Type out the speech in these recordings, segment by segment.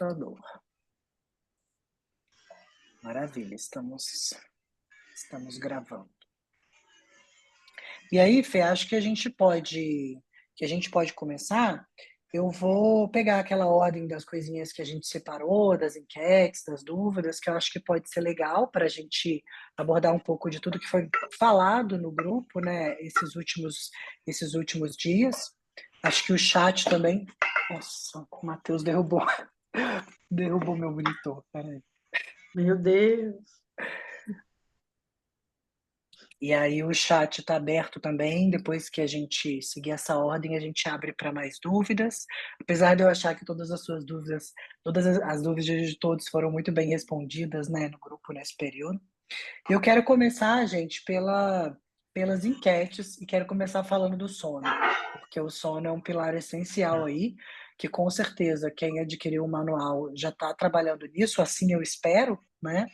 computador. Maravilha, estamos gravando. E aí, Fê, acho que a gente pode começar. Eu vou pegar aquela ordem das coisinhas que a gente separou, das enquetes, das dúvidas, que eu acho que pode ser legal para a gente abordar um pouco de tudo que foi falado no grupo, né, esses últimos dias. Acho que o chat também. Nossa, o Matheus derrubou meu monitor. Peraí. Meu Deus. E aí o chat está aberto também. Depois que a gente seguir essa ordem, a gente abre para mais dúvidas. Apesar de eu achar que todas as suas dúvidas, todas as dúvidas de todos foram muito bem respondidas, né, no grupo nesse período. Eu quero começar, gente, pelas enquetes e quero começar falando do sono, porque o sono é um pilar essencial aí, que com certeza quem adquiriu o manual já está trabalhando nisso, assim eu espero, né?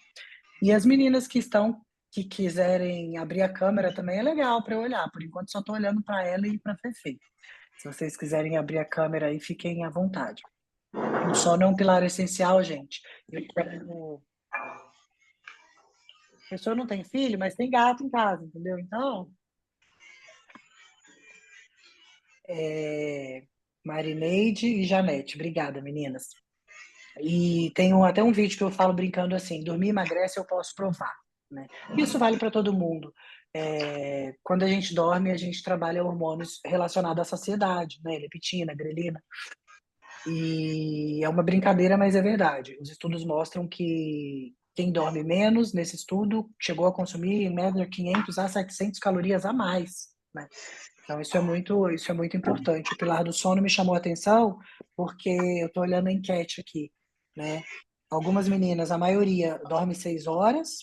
E as meninas que quiserem abrir a câmera também é legal para eu olhar. Por enquanto só estou olhando para ela e para a Fefe. Se vocês quiserem abrir a câmera aí, fiquem à vontade. O sono é um pilar essencial, gente. A pessoa não tem filho, mas tem gato em casa, entendeu? Então, Marineide e Janete, obrigada, meninas. E tem até um vídeo que eu falo brincando assim: dormir emagrece, eu posso provar. Né? Isso vale para todo mundo. Quando a gente dorme, a gente trabalha hormônios relacionados à saciedade, né? Leptina, grelina. E é uma brincadeira, mas é verdade. Os estudos mostram que quem dorme menos, nesse estudo, chegou a consumir em média 500 a 700 calorias a mais. Né? Então, isso é muito importante. O pilar do sono me chamou a atenção porque eu estou olhando a enquete aqui. Né? Algumas meninas, a maioria, dorme 6 horas,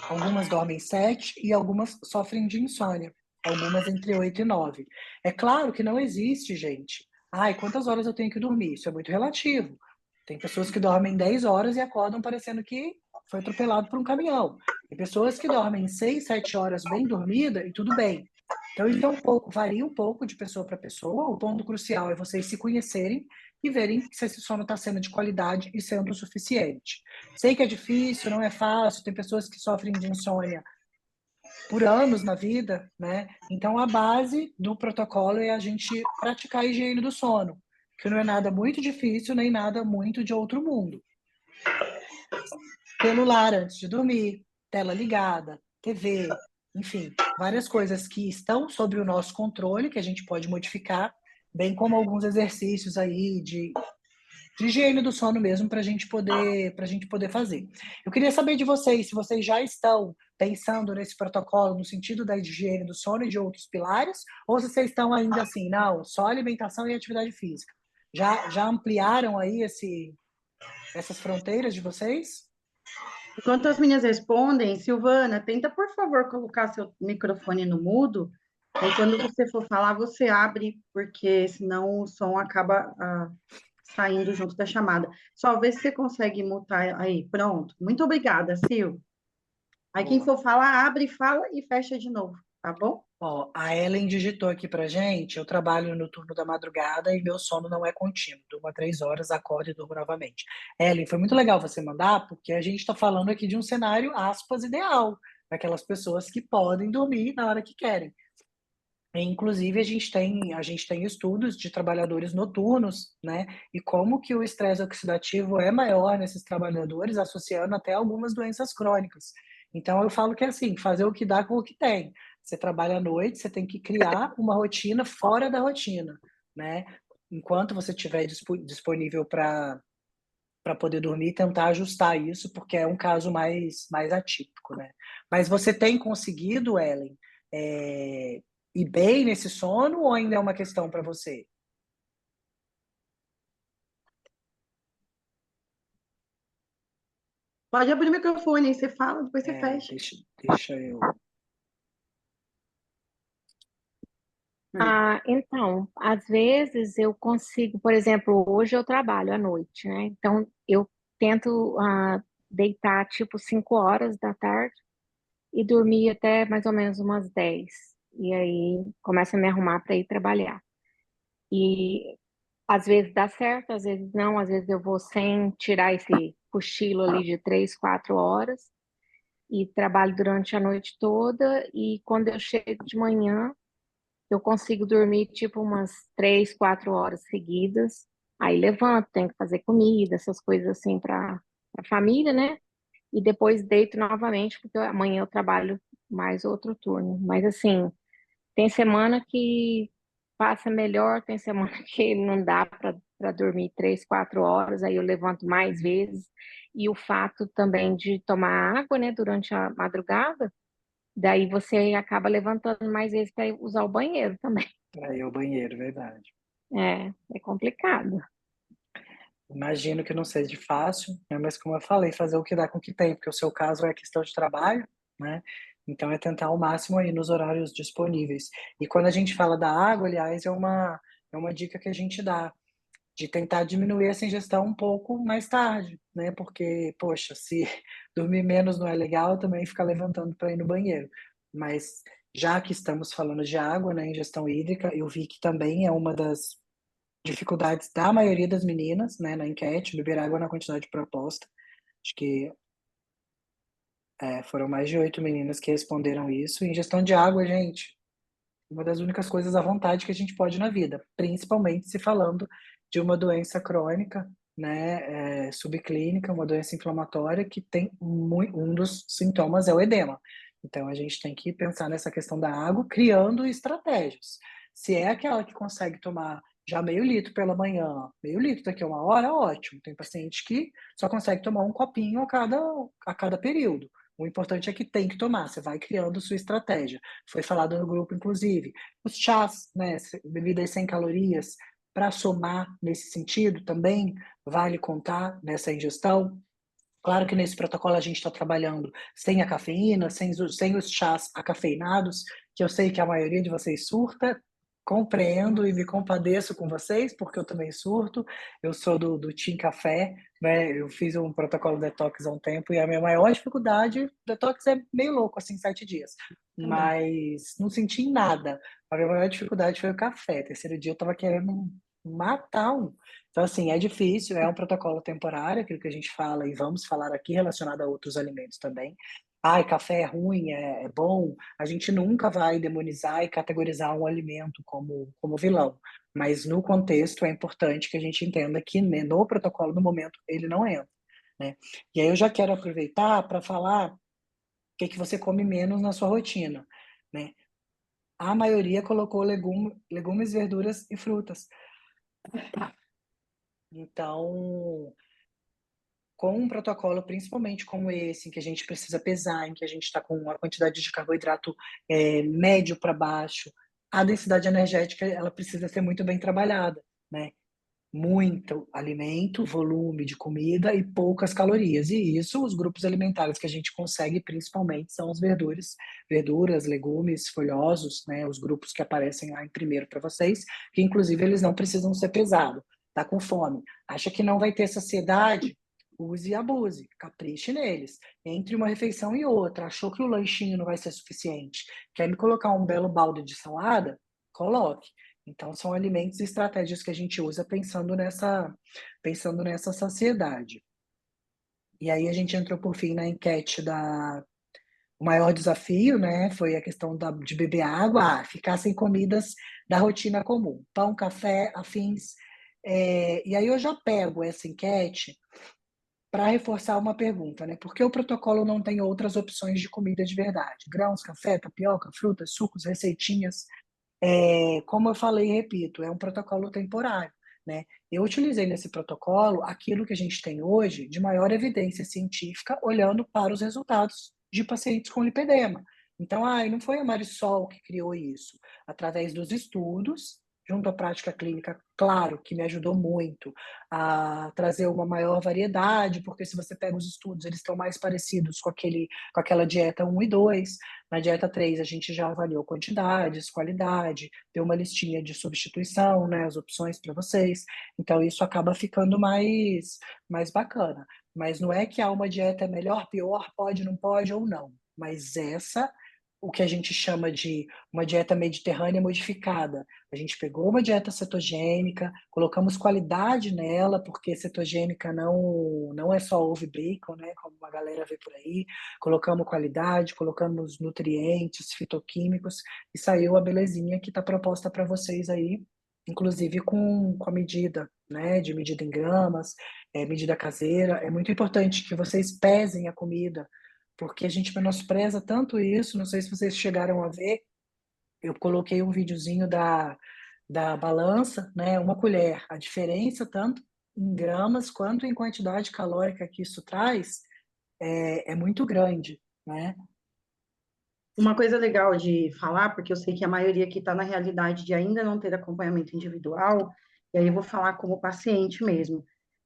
algumas dormem 7 e algumas sofrem de insônia. Algumas entre 8 e 9. É claro que não existe, gente. Ai, quantas horas eu tenho que dormir? Isso é muito relativo. Tem pessoas que dormem 10 horas e acordam parecendo que foi atropelado por um caminhão. Tem pessoas que dormem 6, 7 horas bem dormida e tudo bem. Então, isso é varia um pouco de pessoa para pessoa. O ponto crucial é vocês se conhecerem e verem se esse sono está sendo de qualidade e sendo o suficiente. Sei que é difícil, não é fácil, tem pessoas que sofrem de insônia por anos na vida, né? Então, a base do protocolo é a gente praticar a higiene do sono, que não é nada muito difícil, nem nada muito de outro mundo. Celular antes de dormir, tela ligada, TV, enfim, várias coisas que estão sob o nosso controle, que a gente pode modificar, bem como alguns exercícios aí de higiene do sono mesmo para a gente poder fazer. Eu queria saber de vocês, se vocês já estão pensando nesse protocolo no sentido da higiene do sono e de outros pilares, ou se vocês estão ainda assim, não, só alimentação e atividade física. Já ampliaram aí essas fronteiras de vocês? Enquanto as meninas respondem, Silvana, tenta, por favor, colocar seu microfone no mudo. E quando você for falar, você abre, porque senão o som acaba saindo junto da chamada. Só vê se você consegue mutar aí. Pronto. Muito obrigada, Sil. Aí quem Boa. for falar, abre, fala e fecha de novo, tá bom? Ó, a Ellen digitou aqui pra gente, eu trabalho no turno da madrugada e meu sono não é contínuo. Durmo 3 horas, acordo e durmo novamente. Ellen, foi muito legal você mandar, porque a gente está falando aqui de um cenário, aspas, ideal, para aquelas pessoas que podem dormir na hora que querem. E, inclusive, a gente tem estudos de trabalhadores noturnos, né? E como que o estresse oxidativo é maior nesses trabalhadores, associando até algumas doenças crônicas. Então, eu falo que é assim, fazer o que dá com o que tem. Você trabalha à noite, você tem que criar uma rotina fora da rotina, né? Enquanto você estiver disponível para poder dormir, tentar ajustar isso, porque é um caso mais atípico, né? Mas você tem conseguido, Ellen, é, ir bem nesse sono ou ainda é uma questão para você? Pode abrir o microfone, aí você fala, depois você fecha. Deixa eu. Então, às vezes eu consigo, por exemplo, hoje eu trabalho à noite, né? Então, eu tento deitar tipo 5 horas da tarde e dormir até mais ou menos umas 10. E aí começo a me arrumar para ir trabalhar. E Às vezes dá certo, às vezes não, às vezes eu vou sem tirar esse cochilo ali de 3, 4 horas e trabalho durante a noite toda e quando eu chego de manhã eu consigo dormir tipo umas 3, 4 horas seguidas. Aí levanto, tenho que fazer comida, essas coisas assim para a família, né? E depois deito novamente, porque amanhã eu trabalho mais outro turno. Mas assim, tem semana que passa melhor, tem semana que não dá para dormir 3, 4 horas, aí eu levanto mais vezes. E o fato também de tomar água, né, durante a madrugada, daí você acaba levantando mais vezes para usar o banheiro também. Aí é o banheiro, verdade. É complicado. Imagino que não seja fácil, né, mas como eu falei, fazer o que dá com o que tem, porque o seu caso é questão de trabalho, né, então é tentar ao máximo aí nos horários disponíveis. E quando a gente fala da água, aliás, é uma dica que a gente dá, de tentar diminuir essa ingestão um pouco mais tarde, né, porque, poxa, se dormir menos não é legal, também ficar levantando para ir no banheiro. Mas já que estamos falando de água, né, ingestão hídrica, eu vi que também é uma das dificuldades da maioria das meninas, né, na enquete, beber água na quantidade proposta. Acho que foram mais de 8 meninas que responderam isso. E ingestão de água, gente, uma das únicas coisas à vontade que a gente pode na vida, principalmente se falando de uma doença crônica, né, subclínica, uma doença inflamatória que tem um dos sintomas é o edema. Então a gente tem que pensar nessa questão da água, criando estratégias. Se é aquela que consegue tomar já meio litro pela manhã, meio litro daqui a uma hora, ótimo. Tem paciente que só consegue tomar um copinho a cada período. O importante é que tem que tomar, você vai criando sua estratégia. Foi falado no grupo, inclusive, os chás, né, bebidas sem calorias, para somar nesse sentido também, vale contar nessa ingestão. Claro que nesse protocolo a gente está trabalhando sem a cafeína, sem os chás acafeinados, que eu sei que a maioria de vocês surta, compreendo e me compadeço com vocês, porque eu também surto, eu sou do Team Café, né, eu fiz um protocolo detox há um tempo e a minha maior dificuldade, detox é meio louco, assim, 7 dias, Também. mas não senti nada, a minha maior dificuldade foi o café, terceiro dia eu estava querendo matar um. Então, assim, é difícil, é um protocolo temporário, aquilo que a gente fala, e vamos falar aqui relacionado a outros alimentos também. Ai, café é ruim, é bom. A gente nunca vai demonizar e categorizar um alimento como vilão. Mas no contexto é importante que a gente entenda que né, no protocolo, no momento, ele não entra. Né? E aí eu já quero aproveitar para falar o que você come menos na sua rotina. Né? A maioria colocou legumes, verduras e frutas. Então, com um protocolo, principalmente como esse, em que a gente precisa pesar, em que a gente está com uma quantidade de carboidrato médio para baixo, a densidade energética ela precisa ser muito bem trabalhada, né? Muito alimento, volume de comida e poucas calorias. E isso, os grupos alimentares que a gente consegue, principalmente, são os verduras, legumes, folhosos, né? Os grupos que aparecem lá em primeiro para vocês, que inclusive eles não precisam ser pesados. Tá com fome, acha que não vai ter saciedade? Use e abuse, capriche neles. Entre uma refeição e outra, achou que o lanchinho não vai ser suficiente? Quer me colocar um belo balde de salada? Coloque. Então, são alimentos e estratégias que a gente usa pensando nessa saciedade. E aí a gente entrou por fim na enquete o maior desafio, né, foi a questão de beber água, ficar sem comidas da rotina comum, pão, café, afins. E aí eu já pego essa enquete para reforçar uma pergunta, né? Por que o protocolo não tem outras opções de comida de verdade? Grãos, café, tapioca, frutas, sucos, receitinhas. Como eu falei e repito, é um protocolo temporário, né? Eu utilizei nesse protocolo aquilo que a gente tem hoje de maior evidência científica, olhando para os resultados de pacientes com lipedema. Então, não foi a Marisol que criou isso. Através dos estudos, junto à prática clínica, claro, que me ajudou muito a trazer uma maior variedade, porque se você pega os estudos, eles estão mais parecidos com aquela dieta 1 e 2. Na dieta 3, a gente já avaliou quantidades, qualidade, deu uma listinha de substituição, né, as opções para vocês. Então, isso acaba ficando mais bacana. Mas não é que há uma dieta melhor, pior, pode, não pode ou não. Mas essa, o que a gente chama de uma dieta mediterrânea modificada. A gente pegou uma dieta cetogênica, colocamos qualidade nela, porque cetogênica não é só ovo e bacon, né, como a galera vê por aí. Colocamos qualidade, colocamos nutrientes, fitoquímicos, e saiu a belezinha que está proposta para vocês aí, inclusive com a medida, né, de medida em gramas, medida caseira. É muito importante que vocês pesem a comida, porque a gente menospreza tanto isso. Não sei se vocês chegaram a ver, eu coloquei um videozinho da balança, né? Uma colher, a diferença tanto em gramas quanto em quantidade calórica que isso traz é muito grande, né? Uma coisa legal de falar, porque eu sei que a maioria aqui está na realidade de ainda não ter acompanhamento individual, e aí eu vou falar como paciente mesmo,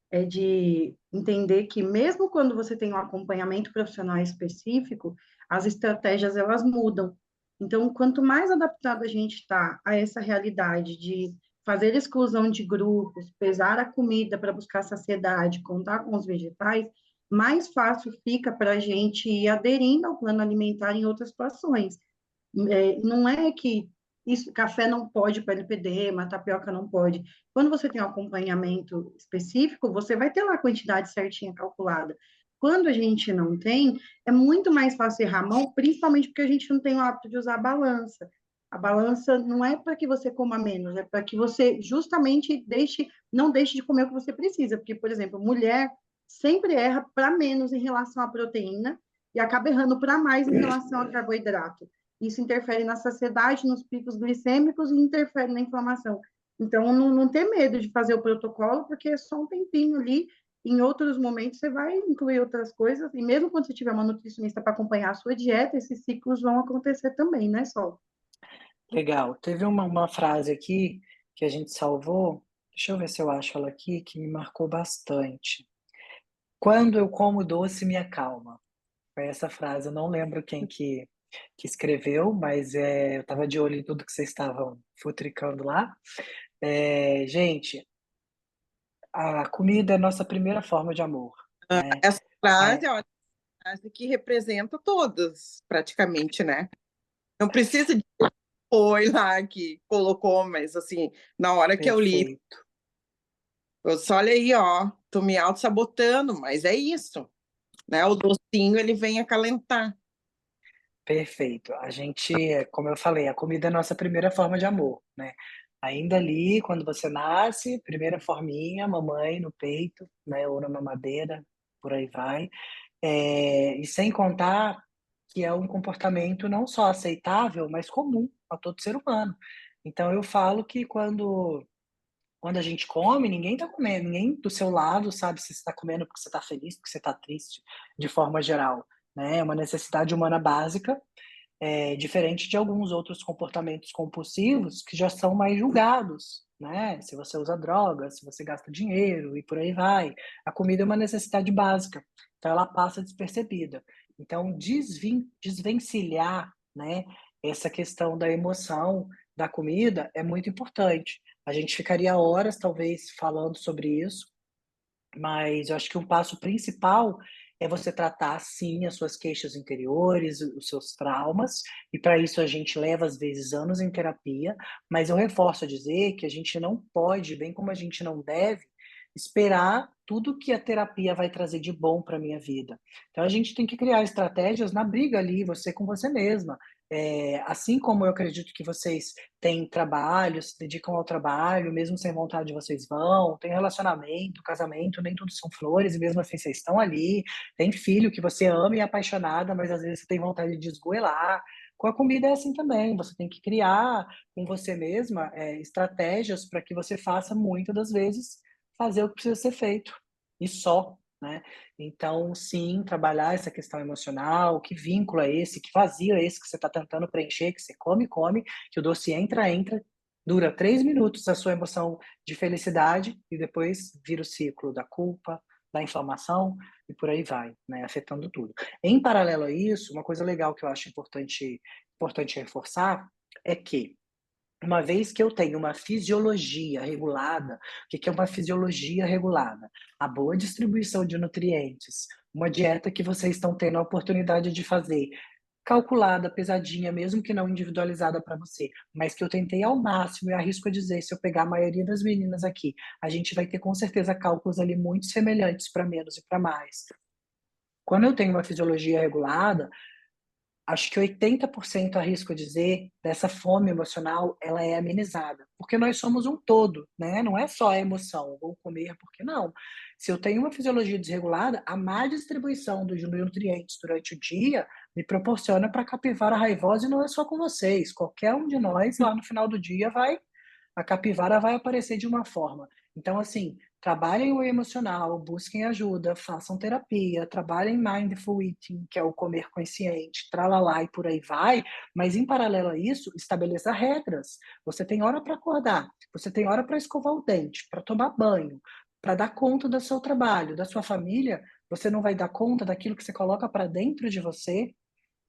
é de entender que mesmo quando você tem um acompanhamento profissional específico, as estratégias elas mudam. Então, quanto mais adaptado a gente está a essa realidade de fazer exclusão de grupos, pesar a comida para buscar saciedade, contar com os vegetais, mais fácil fica para a gente ir aderindo ao plano alimentar em outras situações. Não é que isso, café não pode para lipedema, tapioca não pode. Quando você tem um acompanhamento específico, você vai ter lá a quantidade certinha calculada. Quando a gente não tem, é muito mais fácil errar a mão, principalmente porque a gente não tem o hábito de usar a balança. A balança não é para que você coma menos, é para que você justamente não deixe de comer o que você precisa. Porque, por exemplo, mulher sempre erra para menos em relação à proteína e acaba errando para mais em relação ao carboidrato. Isso interfere na saciedade, nos picos glicêmicos e interfere na inflamação. Então, não ter medo de fazer o protocolo, porque é só um tempinho ali. Em outros momentos, você vai incluir outras coisas. E mesmo quando você tiver uma nutricionista para acompanhar a sua dieta, esses ciclos vão acontecer também, né, Sol? Legal. Teve uma frase aqui que a gente salvou, deixa eu ver se eu acho ela aqui, que me marcou bastante. Quando eu como doce, me acalma. Foi essa frase, eu não lembro quem que escreveu, mas eu estava de olho em tudo que vocês estavam futricando lá. Gente, a comida é a nossa primeira forma de amor, né? Essa frase Ai, é uma frase que representa todas, praticamente, né? Não precisa de foi lá que colocou, mas assim, na hora que eu li, perfeito, eu só olha aí, ó, tô me auto-sabotando, mas é isso, né? O docinho, ele vem acalentar. perfeito. A gente, como eu falei, a comida é a nossa primeira forma de amor, né? Ainda ali, quando você nasce, primeira forminha, mamãe no peito, né? Ou na mamadeira, por aí vai. E sem contar que é um comportamento não só aceitável, mas comum a todo ser humano. Então eu falo que quando a gente come, ninguém está comendo, ninguém do seu lado sabe se você está comendo porque você está feliz, porque você está triste, de forma geral, né? É uma necessidade humana básica, diferente de alguns outros comportamentos compulsivos que já são mais julgados, né? Se você usa drogas, se você gasta dinheiro e por aí vai. A comida é uma necessidade básica, então ela passa despercebida. Então, desvencilhar, né, essa questão da emoção da comida é muito importante. A gente ficaria horas, talvez, falando sobre isso, mas eu acho que um passo principal é você tratar, sim, as suas queixas interiores, os seus traumas, e para isso a gente leva, às vezes, anos em terapia, mas eu reforço a dizer que a gente não pode, bem como a gente não deve, esperar tudo que a terapia vai trazer de bom para a minha vida. Então a gente tem que criar estratégias na briga ali, você com você mesma. Assim como eu acredito que vocês têm trabalho, se dedicam ao trabalho, mesmo sem vontade vocês vão, tem relacionamento, casamento, nem tudo são flores, e mesmo assim vocês estão ali, tem filho que você ama e é apaixonada, mas às vezes você tem vontade de esgoelar. Com a comida é assim também, você tem que criar com você mesma estratégias para que você faça muitas das vezes fazer o que precisa ser feito, e só, né? Então, sim, trabalhar essa questão emocional, que vínculo é esse, que vazio é esse que você está tentando preencher, que você come, come, que o doce entra, entra, dura 3 minutos a sua emoção de felicidade e depois vira o ciclo da culpa, da inflamação e por aí vai, né, afetando tudo. Em paralelo a isso, uma coisa legal que eu acho importante reforçar é que uma vez que eu tenho uma fisiologia regulada, o que é uma fisiologia regulada? A boa distribuição de nutrientes, uma dieta que vocês estão tendo a oportunidade de fazer calculada, pesadinha, mesmo que não individualizada para você, mas que eu tentei ao máximo, e arrisco a dizer, se eu pegar a maioria das meninas aqui, a gente vai ter com certeza cálculos ali muito semelhantes para menos e para mais. Quando eu tenho uma fisiologia regulada, acho que 80% arrisco dizer dessa fome emocional, ela é amenizada, porque nós somos um todo, né? Não é só a emoção, vou comer porque não. Se eu tenho uma fisiologia desregulada, a má distribuição dos nutrientes durante o dia me proporciona para a capivara raivosa e não é só com vocês. Qualquer um de nós lá no final do dia a capivara vai aparecer de uma forma. Então, assim, trabalhem o emocional, busquem ajuda, façam terapia, trabalhem mindful eating, que é o comer consciente, tralalá e por aí vai, mas em paralelo a isso, estabeleça regras. Você tem hora para acordar, você tem hora para escovar o dente, para tomar banho, para dar conta do seu trabalho, da sua família, você não vai dar conta daquilo que você coloca para dentro de você.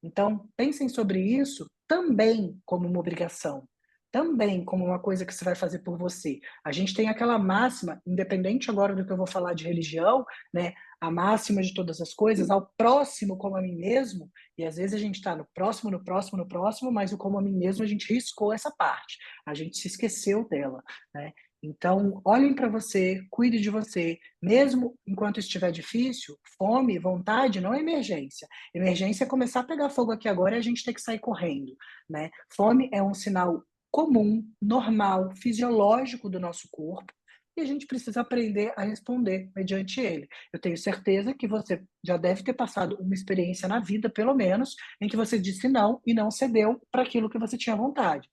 Então, pensem sobre isso também como uma obrigação, também como uma coisa que você vai fazer por você. A gente tem aquela máxima, independente agora do que eu vou falar de religião, né? A máxima de todas as coisas, ao próximo como a mim mesmo, e às vezes a gente está no próximo, no próximo, no próximo, mas o como a mim mesmo a gente riscou essa parte, a gente se esqueceu dela, né? Então, olhem para você, cuide de você, mesmo enquanto estiver difícil, fome, vontade, não é emergência. Emergência é começar a pegar fogo aqui agora e a gente tem que sair correndo, né? Fome é um sinal comum, normal, fisiológico do nosso corpo e a gente precisa aprender a responder mediante ele. Eu tenho certeza que você já deve ter passado uma experiência na vida, pelo menos, em que você disse não e não cedeu para aquilo que você tinha vontade.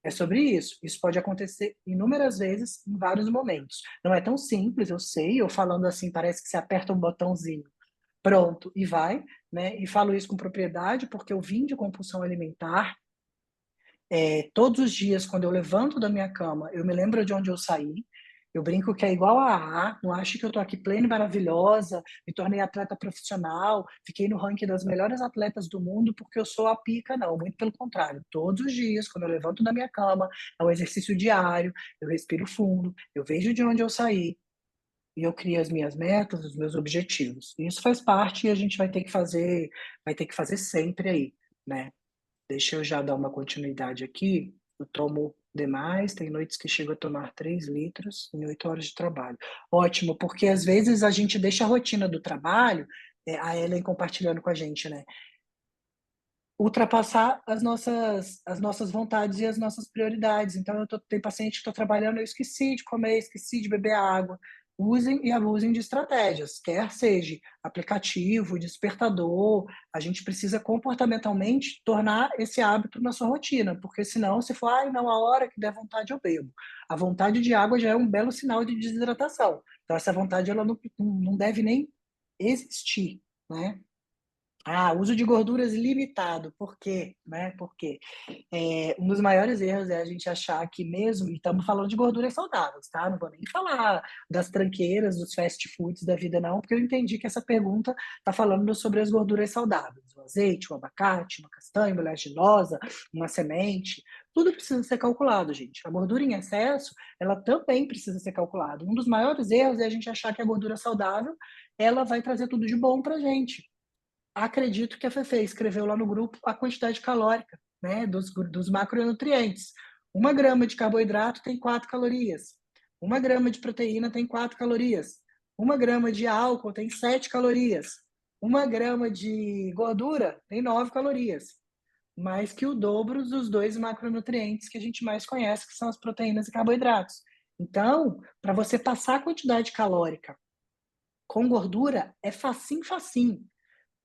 É sobre isso. Isso pode acontecer inúmeras vezes, em vários momentos. Não é tão simples, eu sei, eu falando assim, parece que você aperta um botãozinho, pronto, e vai, né? E falo isso com propriedade, porque eu vim de compulsão alimentar. Todos os dias, quando eu levanto da minha cama, eu me lembro de onde eu saí. Eu brinco que é igual a não acho que eu estou aqui plena e maravilhosa, me tornei atleta profissional, fiquei no ranking das melhores atletas do mundo porque eu sou a pica, não, muito pelo contrário. Todos os dias, quando eu levanto da minha cama, é um exercício diário, eu respiro fundo, eu vejo de onde eu saí e eu crio as minhas metas, os meus objetivos. E isso faz parte e a gente vai ter que fazer sempre aí, né? Deixa eu já dar uma continuidade aqui. Eu tomo demais, tem noites que chego a tomar 3 litros em 8 horas de trabalho. Ótimo, porque às vezes a gente deixa a rotina do trabalho, a Ellen compartilhando com a gente, né? Ultrapassar as nossas vontades e as nossas prioridades. Então, tem paciente que estou trabalhando, eu esqueci de comer, esqueci de beber água. Usem e abusem de estratégias, quer seja aplicativo, despertador, a gente precisa comportamentalmente tornar esse hábito na sua rotina, porque senão se for, ai, não, a hora que der vontade eu bebo. A vontade de água já é um belo sinal de desidratação. Então, essa vontade ela não deve nem existir, né? Uso de gorduras limitado. Por quê? Né? Porque um dos maiores erros é a gente achar que mesmo, e estamos falando de gorduras saudáveis, tá? Não vou nem falar das tranqueiras, dos fast foods da vida, não, porque eu entendi que essa pergunta está falando sobre as gorduras saudáveis. O azeite, o abacate, uma castanha, uma oleaginosa, uma semente, tudo precisa ser calculado, gente. A gordura em excesso, ela também precisa ser calculada. Um dos maiores erros é a gente achar que a gordura saudável, ela vai trazer tudo de bom pra gente. Acredito que a Fefe escreveu lá no grupo a quantidade calórica, né, dos macronutrientes. 1 grama de carboidrato tem 4 calorias. 1 grama de proteína tem 4 calorias. 1 grama de álcool tem 7 calorias. 1 grama de gordura tem 9 calorias. Mais que o dobro dos 2 macronutrientes que a gente mais conhece, que são as proteínas e carboidratos. Então, para você passar a quantidade calórica com gordura, é facinho, facinho.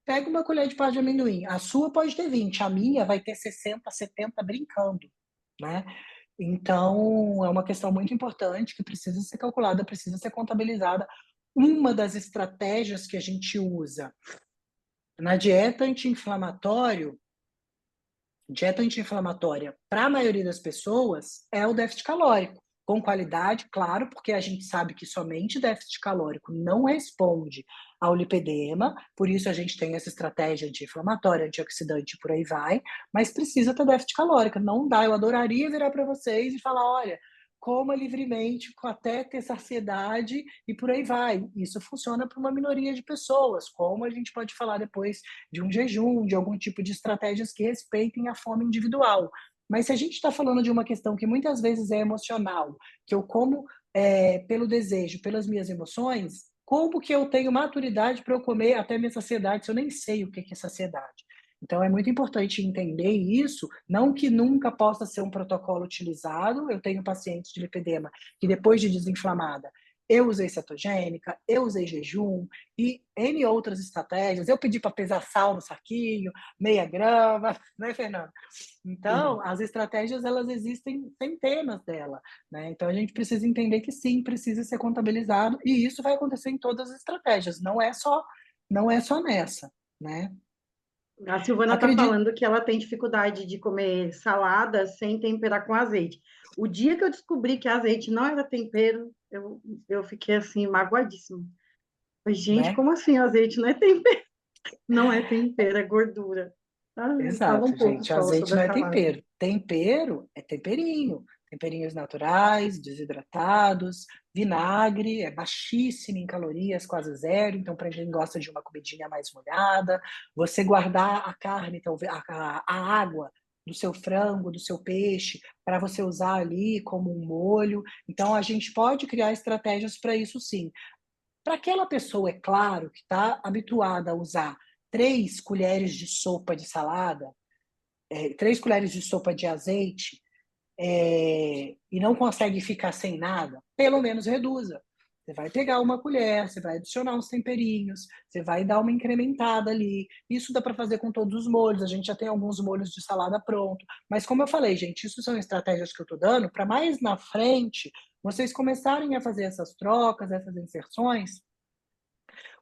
Pega uma colher de pó de amendoim. A sua pode ter 20, a minha vai ter 60, 70 brincando, né? Então, é uma questão muito importante que precisa ser calculada, precisa ser contabilizada. Uma das estratégias que a gente usa na dieta anti-inflamátória para a maioria das pessoas é o déficit calórico. Com qualidade, claro, porque a gente sabe que somente déficit calórico não responde ao lipedema, por isso a gente tem essa estratégia anti-inflamatória, antioxidante, por aí vai, mas precisa ter déficit calórico, não dá. Eu adoraria virar para vocês e falar, olha, coma livremente até ter saciedade e por aí vai. Isso funciona para uma minoria de pessoas, como a gente pode falar depois de um jejum, de algum tipo de estratégias que respeitem a fome individual. Mas se a gente está falando de uma questão que muitas vezes é emocional, que eu como pelo desejo, pelas minhas emoções, como que eu tenho maturidade para eu comer até minha saciedade se eu nem sei o que é saciedade? Então, é muito importante entender isso, não que nunca possa ser um protocolo utilizado. Eu tenho pacientes de lipedema que, depois de desinflamada, eu usei cetogênica, eu usei jejum e N outras estratégias. Eu pedi para pesar sal no saquinho, meia grama, né, Fernanda? Então, as estratégias, elas existem centenas delas, né? Então, a gente precisa entender que sim, precisa ser contabilizado e isso vai acontecer em todas as estratégias, não é só nessa, né? A Silvana está Acredito. falando que ela tem dificuldade de comer salada sem temperar com azeite. O dia que eu descobri que azeite não era tempero, eu fiquei assim, magoadíssima. Falei, gente, Né? como assim azeite não é tempero? Não é tempero, é gordura. Ah, fala um Exato, pouco, gente. Sol, Azeite sobre não a é salada. tempero. Tempero é temperinho. Temperinhos naturais, desidratados, vinagre, é baixíssimo em calorias, quase zero. Então, para quem gosta de uma comidinha mais molhada, você guardar a carne, talvez a água do seu frango, do seu peixe, para você usar ali como um molho. Então, a gente pode criar estratégias para isso sim. Para aquela pessoa, é claro, que está habituada a usar 3 colheres de sopa de salada, 3 colheres de sopa de azeite, e não consegue ficar sem nada, pelo menos reduza. Você vai pegar uma colher, você vai adicionar uns temperinhos, você vai dar uma incrementada ali. Isso dá para fazer com todos os molhos. A gente já tem alguns molhos de salada pronto. Mas como eu falei, gente, isso são estratégias que eu estou dando para mais na frente vocês começarem a fazer essas trocas, essas inserções,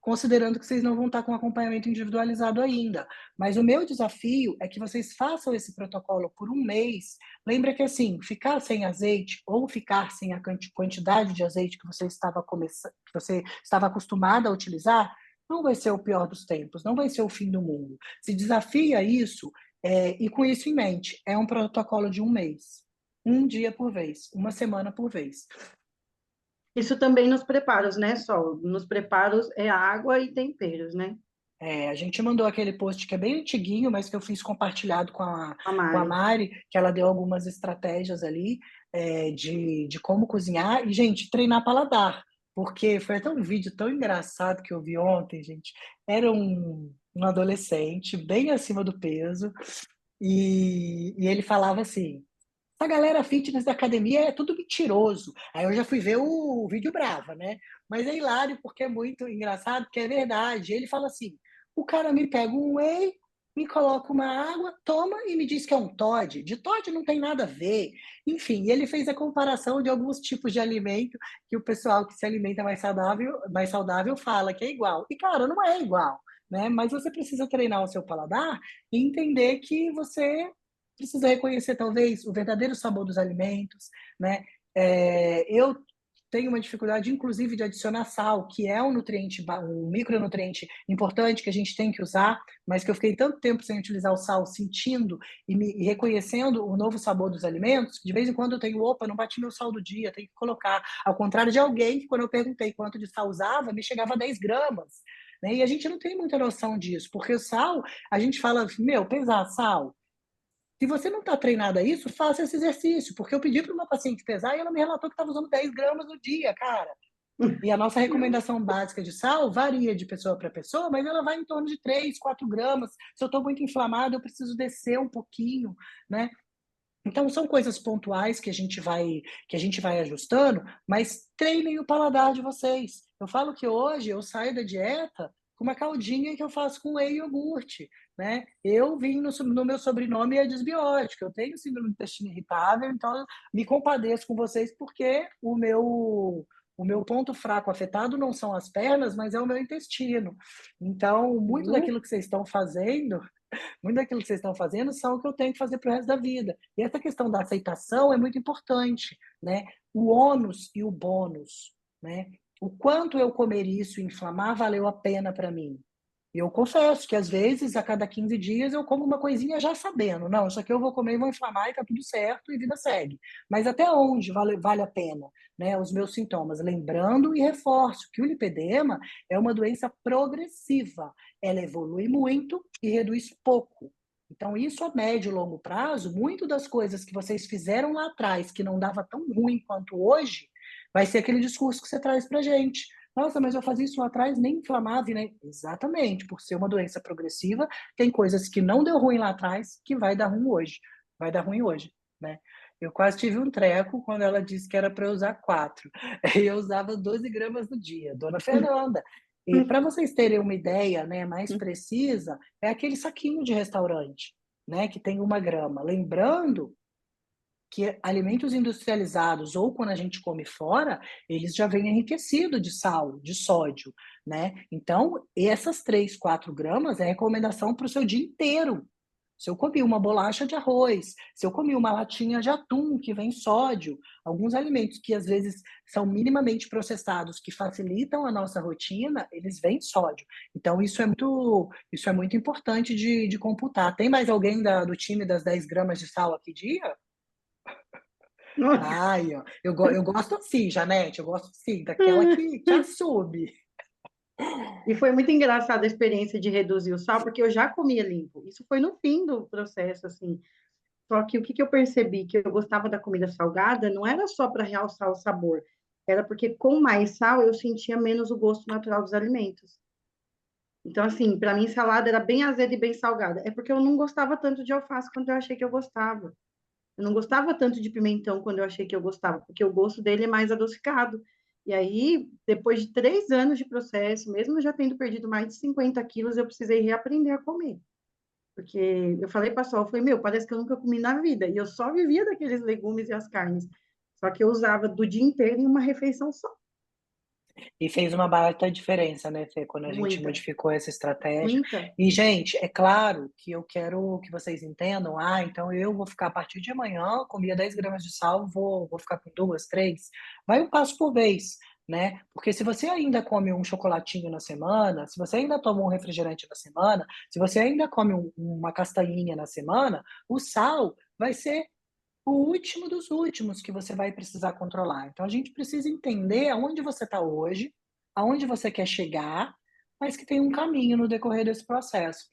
considerando que vocês não vão estar com acompanhamento individualizado ainda. Mas o meu desafio é que vocês façam esse protocolo por um mês. Lembra que, assim, ficar sem azeite ou ficar sem a quantidade de azeite que você que você estava acostumado a utilizar, não vai ser o pior dos tempos, não vai ser o fim do mundo. Se desafia isso, e com isso em mente, é um protocolo de um mês. Um dia por vez, uma semana por vez. Isso também nos preparos, né, Sol? Nos preparos é água e temperos, né? A gente mandou aquele post que é bem antiguinho, mas que eu fiz compartilhado A com a Mari. Mari, que ela deu algumas estratégias ali de como cozinhar. E, gente, treinar paladar, porque foi até um vídeo tão engraçado que eu vi ontem, gente. Era um adolescente bem acima do peso, e ele falava assim: essa galera fitness da academia é tudo mentiroso. Aí eu já fui ver o vídeo brava, né? Mas é hilário porque é muito engraçado, porque é verdade. Ele fala assim: o cara me pega um whey, me coloca uma água, toma e me diz que é um Todd. De Todd não tem nada a ver. Enfim, ele fez a comparação de alguns tipos de alimento que o pessoal que se alimenta mais saudável fala que é igual. E, cara, não é igual. Né? Mas você precisa treinar o seu paladar e entender que você precisa reconhecer, talvez, o verdadeiro sabor dos alimentos, né? Eu tenho uma dificuldade, inclusive, de adicionar sal, que é um nutriente, um micronutriente importante que a gente tem que usar, mas que eu fiquei tanto tempo sem utilizar o sal, sentindo e reconhecendo o novo sabor dos alimentos, que de vez em quando eu tenho, opa, não bati meu sal do dia, tenho que colocar. Ao contrário de alguém que, quando eu perguntei quanto de sal usava, me chegava a 10 gramas. Né? E a gente não tem muita noção disso, porque o sal, a gente fala, meu, pesar sal. Se você não está treinado a isso, faça esse exercício, porque eu pedi para uma paciente pesar e ela me relatou que estava usando 10 gramas no dia, cara. E a nossa recomendação básica de sal varia de pessoa para pessoa, mas ela vai em torno de 3, 4 gramas. Se eu estou muito inflamado, eu preciso descer um pouquinho, né? Então, são coisas pontuais que a gente vai ajustando, mas treinem o paladar de vocês. Eu falo que hoje eu saio da dieta com uma caldinha que eu faço com whey e iogurte, né? Eu vim no meu sobrenome é desbiótico, eu tenho síndrome do intestino irritável, então me compadeço com vocês porque o meu ponto fraco afetado não são as pernas, mas é o meu intestino. Então, muito daquilo que vocês estão fazendo são o que eu tenho que fazer para o resto da vida. E essa questão da aceitação é muito importante, né? O ônus e o bônus, né? O quanto eu comer isso e inflamar valeu a pena para mim. E eu confesso que, às vezes, a cada 15 dias, eu como uma coisinha já sabendo. Não, isso aqui eu vou comer e vou inflamar e tá tudo certo e vida segue. Mas até onde vale a pena, né, os meus sintomas? Lembrando e reforço que o lipedema é uma doença progressiva. Ela evolui muito e reduz pouco. Então, isso a médio e longo prazo, muito das coisas que vocês fizeram lá atrás, que não dava tão ruim quanto hoje, vai ser aquele discurso que você traz pra gente. Nossa, mas eu fazia isso lá atrás, nem inflamava, né? Exatamente, por ser uma doença progressiva, tem coisas que não deu ruim lá atrás que vai dar ruim hoje. Vai dar ruim hoje, né? Eu quase tive um treco quando ela disse que era para eu usar 4. Eu usava 12 gramas no dia, Dona Fernanda. E para vocês terem uma ideia, né, mais precisa, é aquele saquinho de restaurante, né, que tem 1 grama. Lembrando que alimentos industrializados ou quando a gente come fora, eles já vêm enriquecidos de sal, de sódio, né? Então, essas 3, 4 gramas é recomendação para o seu dia inteiro. Se eu comi uma bolacha de arroz, se eu comi uma latinha de atum que vem sódio, alguns alimentos que às vezes são minimamente processados, que facilitam a nossa rotina, eles vêm sódio. Então, isso é muito importante de computar. Tem mais alguém do time das 10 gramas de sal aqui dia? Ai, ó, eu gosto assim, Janete, eu gosto assim, daquela que assume. E foi muito engraçada a experiência de reduzir o sal, porque eu já comia limpo. Isso foi no fim do processo, assim. Só que o que eu percebi que eu gostava da comida salgada não era só para realçar o sabor, era porque com mais sal eu sentia menos o gosto natural dos alimentos. Então, assim, para mim, salada era bem azeda e bem salgada. É porque eu não gostava tanto de alface quanto eu achei que eu gostava. Eu não gostava tanto de pimentão quando eu achei que eu gostava, porque o gosto dele é mais adocicado. E aí, depois de 3 anos de processo, mesmo já tendo perdido mais de 50 quilos, eu precisei reaprender a comer. Porque eu falei para a Sol, eu falei, meu, parece que eu nunca comi na vida. E eu só vivia daqueles legumes e as carnes. Só que eu usava do dia inteiro em uma refeição só. E fez uma baita diferença, né, Fê, quando a gente Muita, modificou essa estratégia. muita. E, gente, é claro que eu quero que vocês entendam, então eu vou ficar a partir de amanhã, comia 10 gramas de sal, vou ficar com 2, 3. Vai um passo por vez, né? Porque se você ainda come um chocolatinho na semana, se você ainda toma um refrigerante na semana, se você ainda come uma castanhinha na semana, o sal vai ser o último dos últimos que você vai precisar controlar. Então, a gente precisa entender aonde você está hoje, aonde você quer chegar, mas que tem um caminho no decorrer desse processo.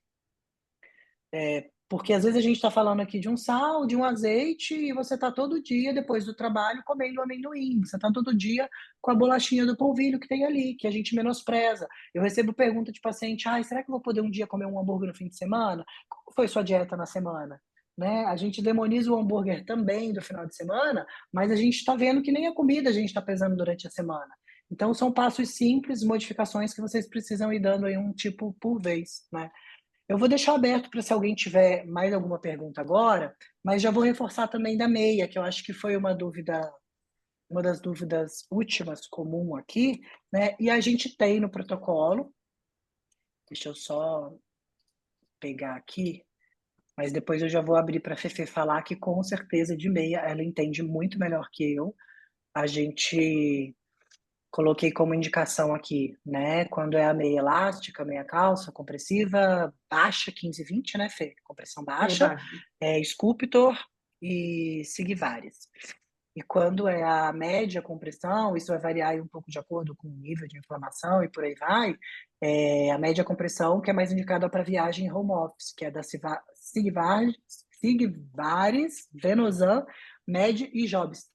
Porque às vezes a gente está falando aqui de um sal, de um azeite, e você está todo dia, depois do trabalho, comendo amendoim. Você está todo dia com a bolachinha do polvilho que tem ali, que a gente menospreza. Eu recebo pergunta de paciente, será que eu vou poder um dia comer um hambúrguer no fim de semana? Como foi sua dieta na semana? Né? A gente demoniza o hambúrguer também do final de semana, mas a gente está vendo que nem a comida a gente está pesando durante a semana. Então, são passos simples, modificações que vocês precisam ir dando aí um tipo por vez, né? Eu vou deixar aberto para se alguém tiver mais alguma pergunta agora, mas já vou reforçar também da meia, que eu acho que foi uma dúvida, uma das dúvidas últimas comum aqui, né? E a gente tem no protocolo, deixa eu só pegar aqui, mas depois eu já vou abrir para a Fefe falar que com certeza de meia ela entende muito melhor que eu. A gente coloquei como indicação aqui, né? Quando é a meia elástica, meia calça, compressiva, baixa, 15, 20, né, Fê? Compressão É baixa, baixo. Sculptor e Sigvaris. E quando é a média compressão, isso vai variar aí um pouco de acordo com o nível de inflamação e por aí vai. A média compressão que é mais indicada para viagem em home office, que é da Sigvaris, Venosan, Med e Jobst.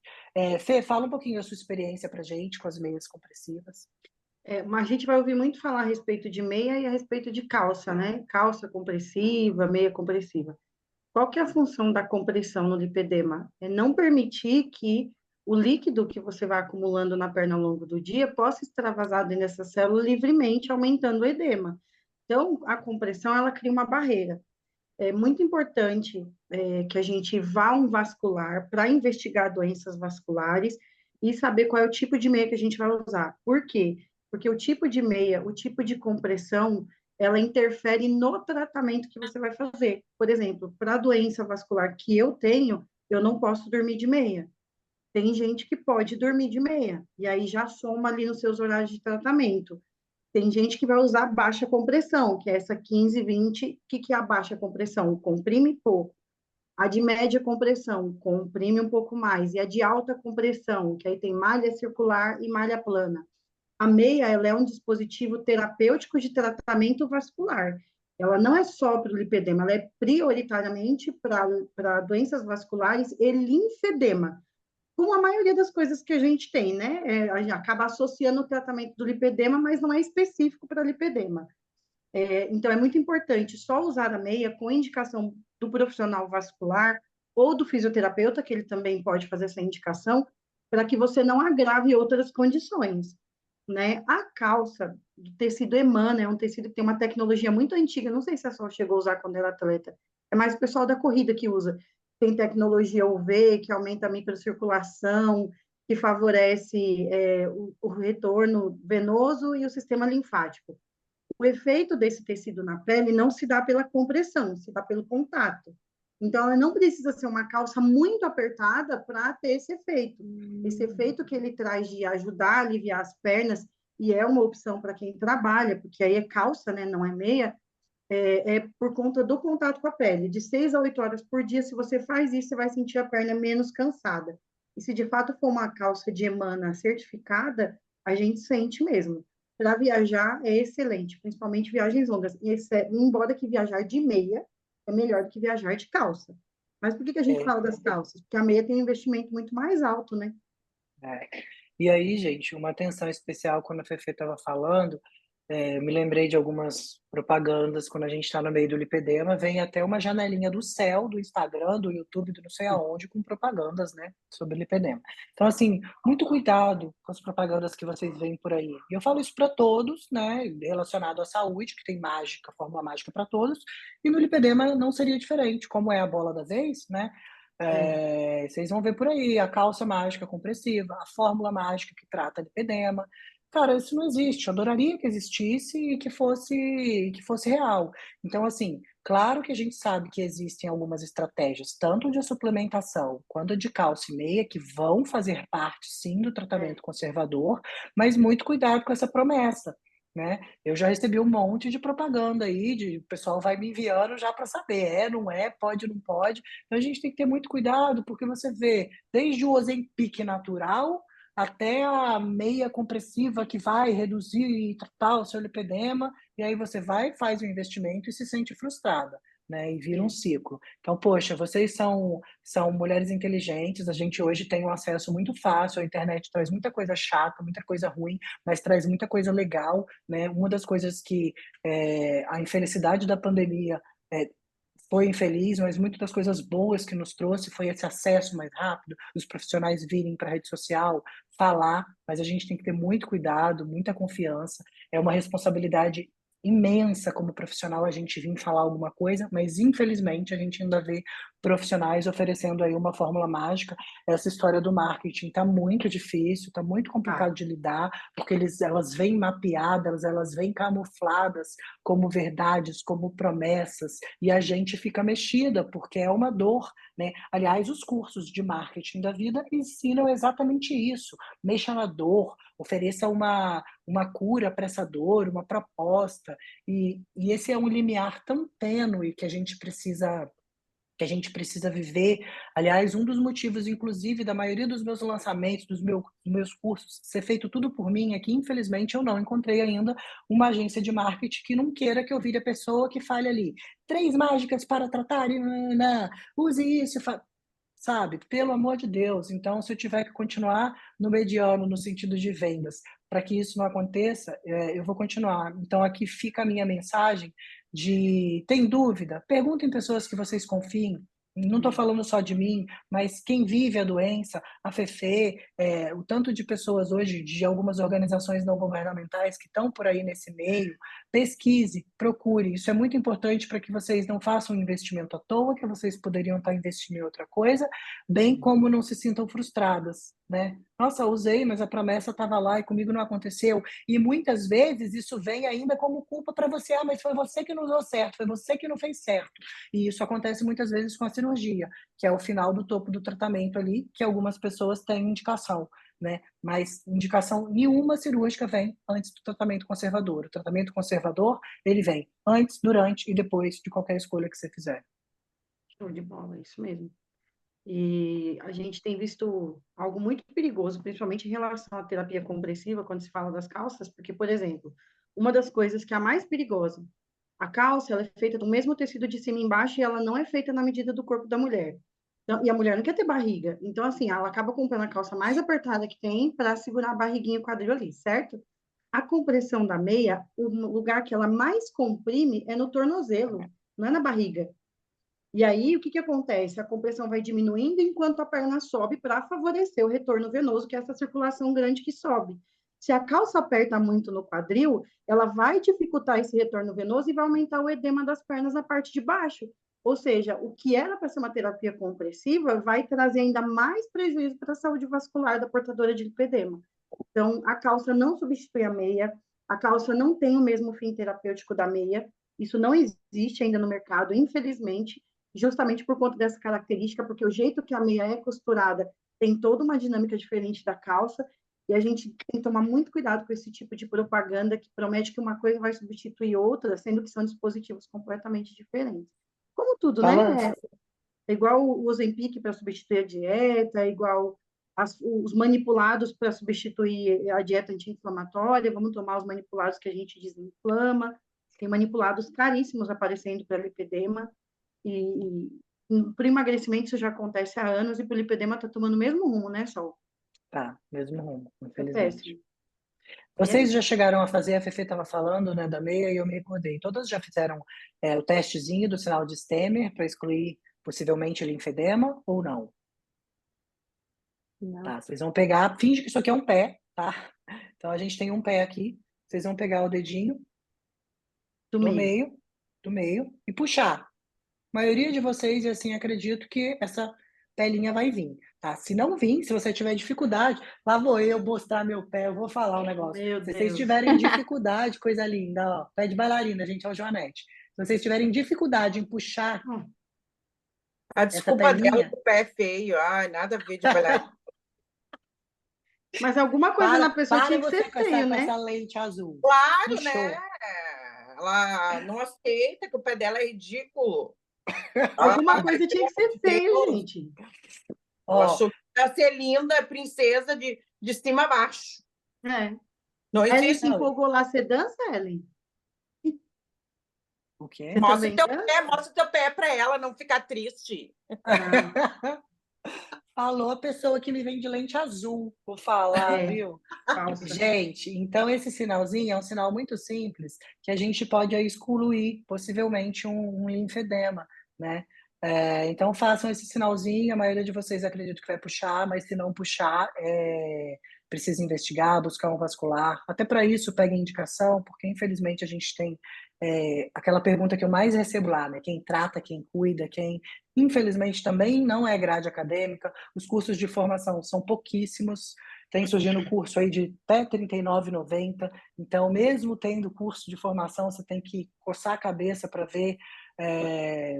Fê, fala um pouquinho da sua experiência para gente com as meias compressivas. Mas a gente vai ouvir muito falar a respeito de meia e a respeito de calça, né? Calça compressiva, meia compressiva. Qual que é a função da compressão no lipedema? É não permitir que o líquido que você vai acumulando na perna ao longo do dia possa extravasar dentro dessa célula livremente, aumentando o edema. Então, a compressão, ela cria uma barreira. É muito importante que a gente vá a um vascular para investigar doenças vasculares e saber qual é o tipo de meia que a gente vai usar. Por quê? Porque o tipo de meia, o tipo de compressão, ela interfere no tratamento que você vai fazer. Por exemplo, para a doença vascular que eu tenho, eu não posso dormir de meia. Tem gente que pode dormir de meia, e aí já soma ali nos seus horários de tratamento. Tem gente que vai usar baixa compressão, que é essa 15-20. O que é a baixa compressão? Comprime pouco. A de média compressão, comprime um pouco mais. E a de alta compressão, que aí tem malha circular e malha plana. A meia, ela é um dispositivo terapêutico de tratamento vascular. Ela não é só para o lipedema, ela é prioritariamente para doenças vasculares e linfedema, como a maioria das coisas que a gente tem, né? A gente acaba associando o tratamento do lipedema, mas não é específico para lipedema. Então, é muito importante só usar a meia com indicação do profissional vascular ou do fisioterapeuta, que ele também pode fazer essa indicação, para que você não agrave outras condições, né? A calça do tecido Emana é um tecido que tem uma tecnologia muito antiga, não sei se a Sol chegou a usar quando era atleta, é mais o pessoal da corrida que usa. Tem tecnologia UV, que aumenta a microcirculação, que favorece o retorno venoso e o sistema linfático. O efeito desse tecido na pele não se dá pela compressão, se dá pelo contato. Então, ela não precisa ser uma calça muito apertada para ter esse efeito. Esse efeito que ele traz de ajudar a aliviar as pernas, e é uma opção para quem trabalha, porque aí é calça, né, não é meia, é por conta do contato com a pele. De 6 a 8 horas por dia, se você faz isso, você vai sentir a perna menos cansada. E se de fato for uma calça de Emana certificada, a gente sente mesmo. Para viajar é excelente, principalmente viagens longas. Embora que viajar de meia é melhor do que viajar de calça. Mas por que a gente fala das calças? Porque a meia tem um investimento muito mais alto, né? É. E aí, gente, uma atenção especial quando a Fefe estava falando, me lembrei de algumas propagandas quando a gente está no meio do lipedema, vem até uma janelinha do céu, do Instagram, do YouTube, do não sei aonde, com propagandas, né, sobre lipedema. Então, assim, muito cuidado com as propagandas que vocês veem por aí. E eu falo isso para todos, né, relacionado à saúde, que tem mágica, fórmula mágica para todos, e no lipedema não seria diferente, como é a bola da vez, né? Vocês vão ver por aí a calça mágica compressiva, a fórmula mágica que trata lipedema. Cara, isso não existe. Eu adoraria que existisse e que fosse real. Então, assim, claro que a gente sabe que existem algumas estratégias, tanto de suplementação quanto de calça e meia, que vão fazer parte, sim, do tratamento conservador, mas muito cuidado com essa promessa, né? Eu já recebi um monte de propaganda aí, o pessoal vai me enviando já para saber, não é, pode, não pode. Então a gente tem que ter muito cuidado, porque você vê desde o Ozempic natural até a meia compressiva que vai reduzir e tratar o seu lipedema, e aí você vai, faz o investimento e se sente frustrada, né? E vira um ciclo. Então, poxa, vocês são mulheres inteligentes, a gente hoje tem um acesso muito fácil, a internet traz muita coisa chata, muita coisa ruim, mas traz muita coisa legal, né? Uma das coisas que a infelicidade da pandemia foi infeliz, mas muitas das coisas boas que nos trouxe foi esse acesso mais rápido, os profissionais virem para a rede social, falar, mas a gente tem que ter muito cuidado, muita confiança, é uma responsabilidade imensa como profissional a gente vir falar alguma coisa, mas infelizmente a gente ainda vê profissionais oferecendo aí uma fórmula mágica. Essa história do marketing está muito difícil, está muito complicado de lidar, porque elas vêm mapeadas, elas vêm camufladas como verdades, como promessas, e a gente fica mexida, porque é uma dor, né? Aliás, os cursos de marketing da vida ensinam exatamente isso. Mexa na dor, ofereça uma cura para essa dor, uma proposta, e esse é um limiar tão tênue que a gente precisa viver. Aliás, um dos motivos, inclusive, da maioria dos meus lançamentos, dos meus cursos, ser feito tudo por mim, é que, infelizmente, eu não encontrei ainda uma agência de marketing que não queira que eu vire a pessoa que fale ali 3 mágicas para tratar, use isso, sabe? Pelo amor de Deus. Então, se eu tiver que continuar no mediano, no sentido de vendas, para que isso não aconteça, eu vou continuar. Então, aqui fica a minha mensagem tem dúvida? Perguntem pessoas que vocês confiem. Não estou falando só de mim, mas quem vive a doença, a Fefe, o tanto de pessoas hoje, de algumas organizações não governamentais que estão por aí nesse meio, pesquise, procure. Isso é muito importante para que vocês não façam um investimento à toa, que vocês poderiam estar investindo em outra coisa, bem como não se sintam frustradas, né? Nossa, usei, mas a promessa estava lá e comigo não aconteceu. E muitas vezes isso vem ainda como culpa para você. Ah, mas foi você que não usou certo, foi você que não fez certo. E isso acontece muitas vezes com a cirurgia, que é o final do topo do tratamento ali, que algumas pessoas têm indicação. né? Mas indicação nenhuma cirúrgica vem antes do tratamento conservador. O tratamento conservador, ele vem antes, durante e depois de qualquer escolha que você fizer. Show de bola, é isso mesmo. E a gente tem visto algo muito perigoso, principalmente em relação à terapia compressiva, quando se fala das calças, porque, por exemplo, uma das coisas que é a mais perigosa, a calça, ela é feita do mesmo tecido de cima e embaixo e ela não é feita na medida do corpo da mulher. Então, e a mulher não quer ter barriga. Então, assim, ela acaba comprando a calça mais apertada que tem para segurar a barriguinha e o quadril ali, certo? A compressão da meia, o lugar que ela mais comprime é no tornozelo, não é na barriga. E aí, o que que acontece? A compressão vai diminuindo enquanto a perna sobe para favorecer o retorno venoso, que é essa circulação grande que sobe. Se a calça aperta muito no quadril, ela vai dificultar esse retorno venoso e vai aumentar o edema das pernas na parte de baixo. Ou seja, o que era para ser uma terapia compressiva vai trazer ainda mais prejuízo para a saúde vascular da portadora de lipedema. Então, a calça não substitui a meia, a calça não tem o mesmo fim terapêutico da meia, isso não existe ainda no mercado, infelizmente, justamente por conta dessa característica, porque o jeito que a meia é costurada tem toda uma dinâmica diferente da calça, e a gente tem que tomar muito cuidado com esse tipo de propaganda que promete que uma coisa vai substituir outra, sendo que são dispositivos completamente diferentes. Como tudo, né? É igual o Ozempic para substituir a dieta, é igual os manipulados para substituir a dieta anti-inflamatória, vamos tomar os manipulados que a gente desinflama, tem manipulados caríssimos aparecendo para lipedema, e para emagrecimento isso já acontece há anos, e para o lipedema está tomando o mesmo rumo, né, Sol? Tá, mesmo rumo, É infelizmente. péssimo. Vocês já chegaram a fazer, a Fefe estava falando, né, da meia, e eu me recordei. Todas já fizeram o testezinho do sinal de Stemmer para excluir possivelmente linfedema ou não? Não. Tá, vocês vão pegar, finge que isso aqui é um pé, tá? Então a gente tem um pé aqui, vocês vão pegar o dedinho Do do meio. meio e puxar. A maioria de vocês, e assim, acredito que essa pelinha vai vir, tá? Se não vir, se você tiver dificuldade, lá vou eu mostrar meu pé, eu vou falar um negócio. Meu Se vocês Deus. tiverem dificuldade, coisa linda, ó, pé de bailarina, gente, é o Joanete. Se vocês tiverem dificuldade em puxar A essa desculpa dela, pelinha, o pé é feio. Ai, nada a ver de bailarina. Mas alguma coisa na pessoa para tinha que você ser com feio, com né? essa lente azul. Claro, né? Puxou. Ela não aceita que o pé dela é ridículo. Alguma Ah, coisa tinha que ser meu feio, Deus. gente. Ela Ó, achou que ia ser linda, princesa de cima a baixo. É. Não Ellen se existe. não, empolgou lá, você dança, Ellen? o quê? Você também dança? Mostra teu pé para ela não ficar triste. Ah, Falou a pessoa que me vende lente azul, vou falar, é, viu? falsa. Gente, então esse sinalzinho é um sinal muito simples que a gente pode aí excluir possivelmente um linfedema, né? Então façam esse sinalzinho, a maioria de vocês acredito que vai puxar, mas se não puxar, precisa investigar, buscar um vascular. Até para isso, peguem indicação, porque infelizmente a gente tem aquela pergunta que eu mais recebo lá, né? Quem trata, quem cuida, quem infelizmente também não é grade acadêmica, os cursos de formação são pouquíssimos, tem surgindo curso aí de até R$ 39,90, então mesmo tendo curso de formação, você tem que coçar a cabeça para ver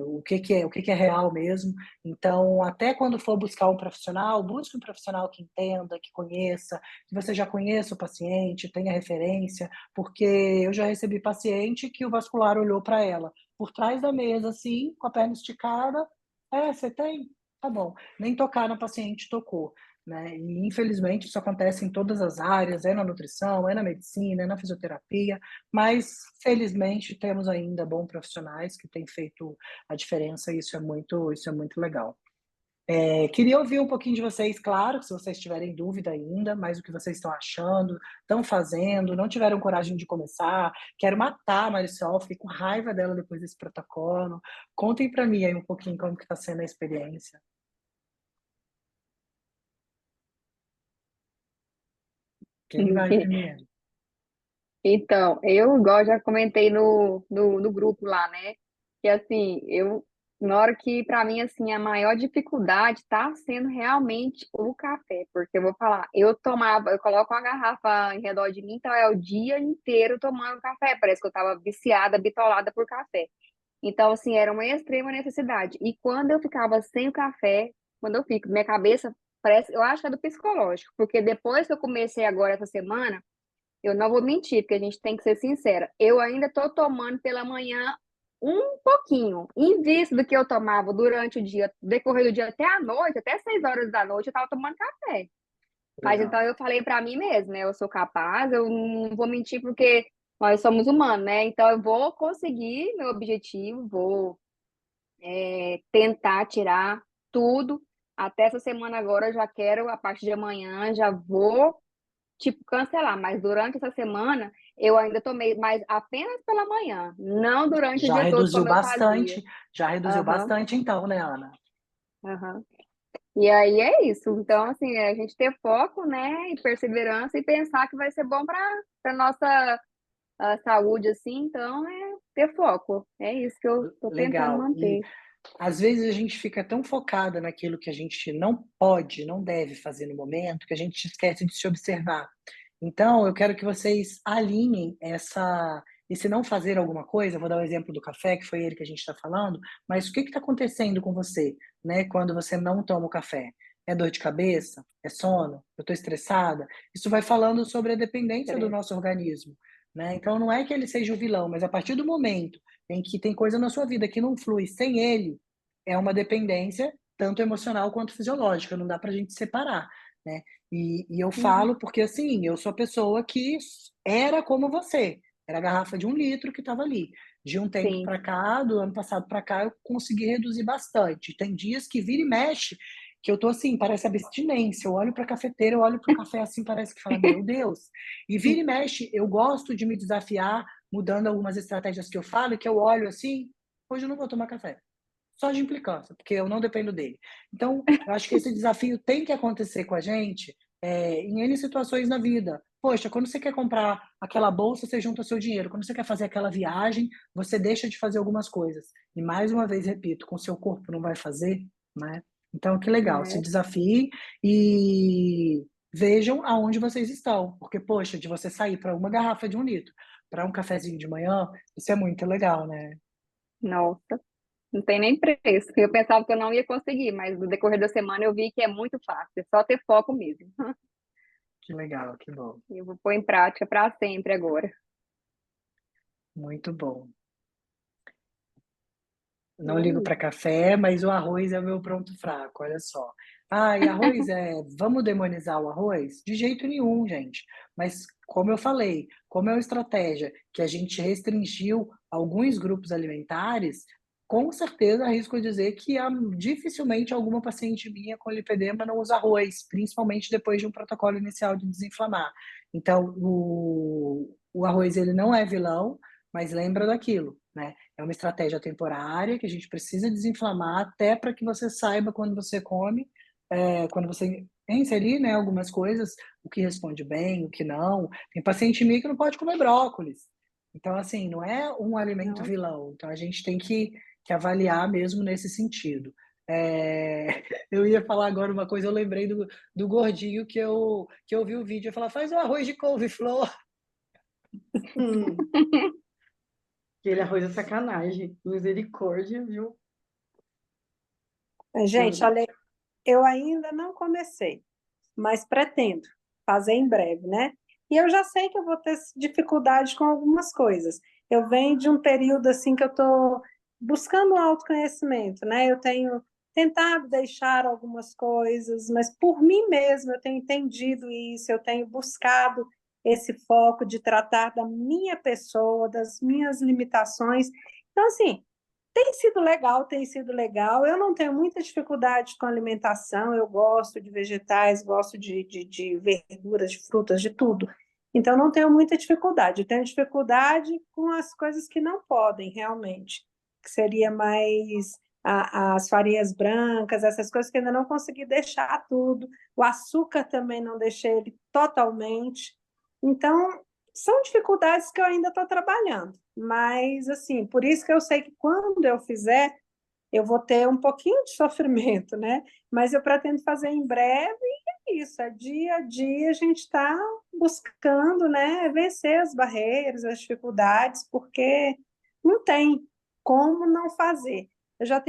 o que é real mesmo. Então, até quando for buscar um profissional, busque um profissional que entenda, que conheça, que você já conheça o paciente, tenha referência, porque eu já recebi paciente que o vascular olhou para ela por trás da mesa, assim, com a perna esticada. Você tem? Tá bom. Nem tocar na paciente tocou, né? E infelizmente isso acontece em todas as áreas, é na nutrição, é na medicina, é na fisioterapia, mas felizmente temos ainda bons profissionais que têm feito a diferença e isso é muito legal. Queria ouvir um pouquinho de vocês, claro, se vocês tiverem dúvida ainda, mas o que vocês estão achando, estão fazendo, não tiveram coragem de começar, quero matar a Marisol, fiquei com raiva dela depois desse protocolo. Contem para mim aí um pouquinho como que está sendo a experiência. Quem vai primeiro? Então, eu, igual já comentei no grupo lá, né? Que assim, na hora que, pra mim, assim, a maior dificuldade tá sendo realmente o café, porque eu vou falar, eu coloco uma garrafa em redor de mim, então é o dia inteiro tomando café, parece que eu tava viciada, bitolada por café. Então, assim, era uma extrema necessidade. E quando eu ficava sem o café, minha cabeça Parece, eu acho que é do psicológico, porque depois que eu comecei agora essa semana, eu não vou mentir, porque a gente tem que ser sincera, eu ainda estou tomando pela manhã um pouquinho, em vista do que eu tomava durante o dia, decorrer do dia até a noite, até 6 horas da noite, eu estava tomando café. Mas então Legal. eu falei para mim mesma, né? Eu sou capaz, eu não vou mentir porque nós somos humanos, né? Então eu vou conseguir meu objetivo, vou tentar tirar tudo. Até essa semana agora eu já quero, a partir de amanhã, já vou, tipo, cancelar. Mas durante essa semana eu ainda tomei, mas apenas pela manhã, não durante o Já dia todo reduziu como eu fazia. bastante, já reduziu Aham, bastante então, né, Ana? aham. E aí é isso. Então, assim, é a gente ter foco, né, e perseverança e pensar que vai ser bom para nossa saúde, assim. Então, é ter foco. É isso que eu estou tentando Legal. E manter. às vezes a gente fica tão focada naquilo que a gente não pode, não deve fazer no momento, que a gente esquece de se observar. Então, eu quero que vocês alinhem esse não fazer alguma coisa. Vou dar o exemplo do café, que foi ele que a gente está falando, mas o que está acontecendo com você, né, quando você não toma o café? É dor de cabeça? É sono? Eu estou estressada? Isso vai falando sobre a dependência do Interessa. nosso organismo, né? Então, não é que ele seja o vilão, mas a partir do momento em que tem coisa na sua vida que não flui sem ele, é uma dependência tanto emocional quanto fisiológica, não dá para a gente separar, né? E eu Uhum. falo porque, assim, eu sou a pessoa que era como você, era a garrafa de 1 litro que estava ali. De um tempo Sim, para cá, do ano passado para cá, eu consegui reduzir bastante. Tem dias que vira e mexe, que eu tô assim, parece abstinência. Eu olho para a cafeteira, eu olho para o café assim, parece que fala, meu Deus. E vira e mexe, eu gosto de me desafiar, mudando algumas estratégias que eu falo, que eu olho assim, hoje eu não vou tomar café. Só de implicância, porque eu não dependo dele. Então, eu acho que esse desafio tem que acontecer com a gente em N situações na vida. Poxa, quando você quer comprar aquela bolsa, você junta seu dinheiro. Quando você quer fazer aquela viagem, você deixa de fazer algumas coisas. E mais uma vez, repito, com o seu corpo não vai fazer, né? Então, que legal, se né? desafiem e vejam aonde vocês estão. Porque, poxa, de você sair para uma garrafa de 1 litro, para um cafezinho de manhã, isso é muito legal, né? Nossa, não tem nem preço. Eu pensava que eu não ia conseguir, mas no decorrer da semana eu vi que é muito fácil, é só ter foco mesmo. Que legal, que bom. Eu vou pôr em prática para sempre agora. Muito bom. E Não é ligo isso. para café, mas o arroz é o meu pronto fraco, olha só. Ah, e arroz vamos demonizar o arroz? De jeito nenhum, gente. Mas como eu falei, como é uma estratégia que a gente restringiu alguns grupos alimentares, com certeza arrisco dizer que dificilmente alguma paciente minha com lipedema não usa arroz, principalmente depois de um protocolo inicial de desinflamar. Então, o arroz ele não é vilão, mas lembra daquilo, né? É uma estratégia temporária que a gente precisa desinflamar até para que você saiba quando você come, quando você inserir, né, algumas coisas, o que responde bem, o que não. Tem paciente minha que não pode comer brócolis. Então, assim, não é um alimento Não. vilão. Então, a gente tem que avaliar mesmo nesse sentido. Eu ia falar agora uma coisa, eu lembrei do gordinho que eu vi o vídeo, eu falar, faz um arroz de couve-flor. Hum, aquele arroz é sacanagem. Misericórdia, viu? Gente, Eu, olha, eu ainda não comecei, mas pretendo fazer em breve, né? E eu já sei que eu vou ter dificuldade com algumas coisas. Eu venho de um período assim que eu estou buscando um autoconhecimento, né? Eu tenho tentado deixar algumas coisas, mas por mim mesma eu tenho entendido isso, eu tenho buscado esse foco de tratar da minha pessoa, das minhas limitações. Então, assim, tem sido legal, tem sido legal. Eu não tenho muita dificuldade com alimentação, eu gosto de vegetais, gosto de verduras, de frutas, de tudo. Então, não tenho muita dificuldade. Eu tenho dificuldade com as coisas que não podem, realmente, que seria mais as farinhas brancas, essas coisas que ainda não consegui deixar tudo. O açúcar também não deixei ele totalmente. Então, são dificuldades que eu ainda estou trabalhando, mas assim, por isso que eu sei que quando eu fizer, eu vou ter um pouquinho de sofrimento, né? Mas eu pretendo fazer em breve, e é isso, é dia a dia a gente está buscando, né, vencer as barreiras, as dificuldades, porque não tem como não fazer. já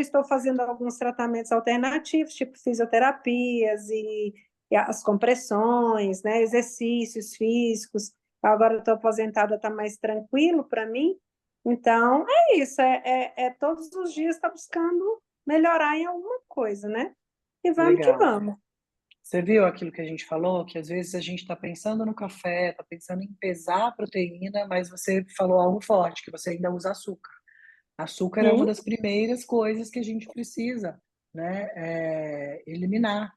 estou fazendo alguns tratamentos alternativos, tipo fisioterapias e as compressões, né, exercícios físicos. Agora eu estou aposentada, está mais tranquilo para mim. Então, é isso, todos os dias estar buscando melhorar em alguma coisa, né? E vamos que Legal. vamos. Você viu aquilo que a gente falou? Que às vezes a gente está pensando no café, está pensando em pesar a proteína, mas você falou algo forte, que você ainda usa açúcar. Açúcar é uma Sim, das primeiras coisas que a gente precisa, né, eliminar.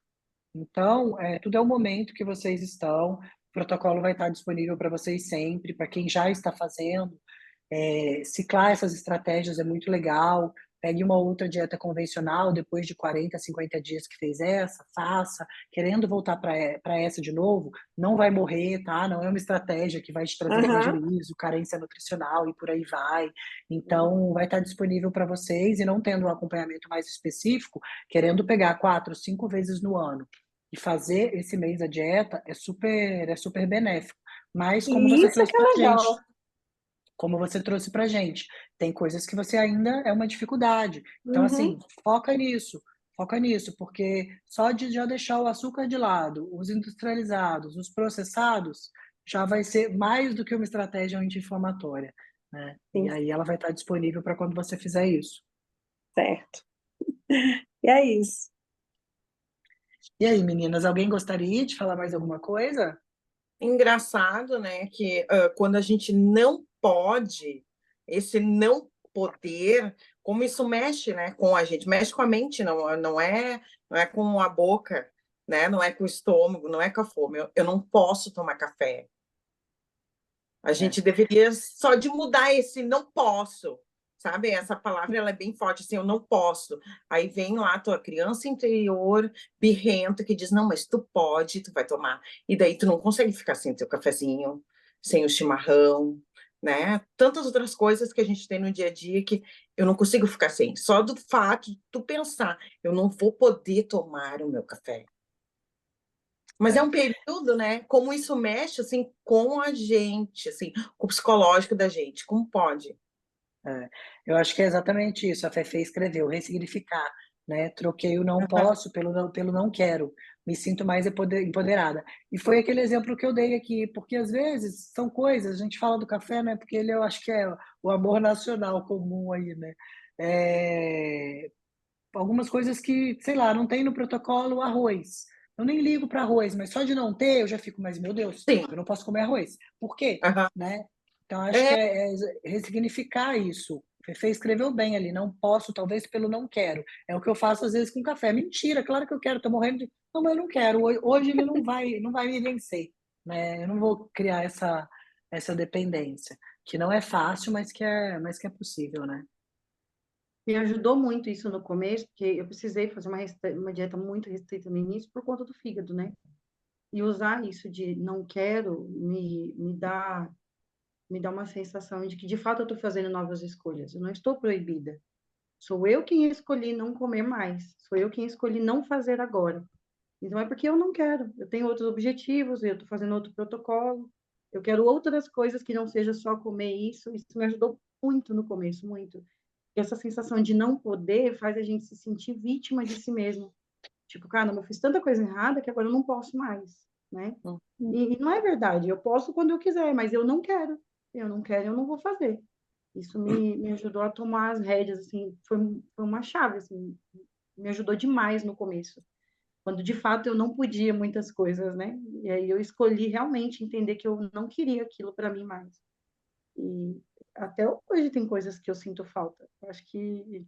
Então, tudo é o momento que vocês estão, o protocolo vai estar disponível para vocês sempre, para quem já está fazendo. Ciclar essas estratégias é muito legal. Pegue uma outra dieta convencional, depois de 40, 50 dias que fez essa, faça. Querendo voltar para essa de novo, não vai morrer, tá? Não é uma estratégia que vai te trazer aham, prejuízo, carência nutricional e por aí vai. Então, vai estar disponível para vocês e não tendo um acompanhamento mais específico, querendo pegar 4, 5 vezes no ano e fazer esse mês a dieta é super benéfico. Mas como você isso trouxe que é para gente, legal. como você trouxe para gente. Tem coisas que você ainda é uma dificuldade. Então, Uhum. assim, foca nisso, porque só de já deixar o açúcar de lado, os industrializados, os processados, já vai ser mais do que uma estratégia anti-inflamatória, né? E Sim, aí ela vai estar disponível para quando você fizer isso. certo. E é isso. E aí, meninas, alguém gostaria de falar mais alguma coisa? Engraçado, né, que quando a gente não pode, esse não poder, como isso mexe, né, com a gente, mexe com a mente, não é com a boca, né, não é com o estômago, não é com a fome. Eu não posso tomar café. A É, gente deveria só de mudar esse não posso, sabe? Essa palavra ela é bem forte, assim, eu não posso. Aí vem lá a tua criança interior, birrenta, que diz, não, mas tu pode, tu vai tomar. E daí tu não consegue ficar sem o teu cafezinho, sem o chimarrão, né? Tantas outras coisas que a gente tem no dia a dia que eu não consigo ficar sem. Só do fato de tu pensar, eu não vou poder tomar o meu café. Mas é é. um período, né? Como isso mexe assim com a gente, assim, com o psicológico da gente. Como pode? É, eu acho que é exatamente isso. A Fefe escreveu, ressignificar, né? Troquei o não posso pelo não quero. Me sinto mais empoderada. E foi aquele exemplo que eu dei aqui, porque às vezes são coisas, a gente fala do café, né? Porque ele eu acho que é o amor nacional comum aí, né? É, algumas coisas que, sei lá, não tem no protocolo arroz. Eu nem ligo para arroz, mas só de não ter, eu já fico, mas meu Deus, Sim. eu não posso comer arroz. Por quê? Aham. Né? Então, acho que É, é ressignificar isso. Fefe escreveu bem ali, não posso, talvez pelo não quero. É o que eu faço às vezes com café. Mentira, claro que eu quero, tô morrendo de. Não, mas eu não quero. Hoje ele não vai me vencer. Né? Eu não vou criar essa dependência, que não é fácil, mas que é possível, né? Me ajudou muito isso no começo, porque eu precisei fazer uma dieta muito restrita no início por conta do fígado, né? E usar isso de não quero me dá uma sensação de que de fato eu estou fazendo novas escolhas. Eu não estou proibida. Sou eu quem escolhi não comer mais. Sou eu quem escolhi não fazer agora. Então é porque eu não quero. Eu tenho outros objetivos, eu estou fazendo outro protocolo. Eu quero outras coisas que não seja só comer isso. Isso me ajudou muito no começo, muito. E essa sensação de não poder faz a gente se sentir vítima de si mesmo. Tipo, cara, eu fiz tanta coisa errada que agora eu não posso mais, né? E não é verdade. Eu posso quando eu quiser, mas eu não quero. Eu não quero, eu não vou fazer. Isso me ajudou a tomar as rédeas, assim, foi uma chave, assim, me ajudou demais no começo, quando de fato eu não podia muitas coisas, né? E aí eu escolhi realmente entender que eu não queria aquilo para mim mais. E até hoje tem coisas que eu sinto falta. Eu acho que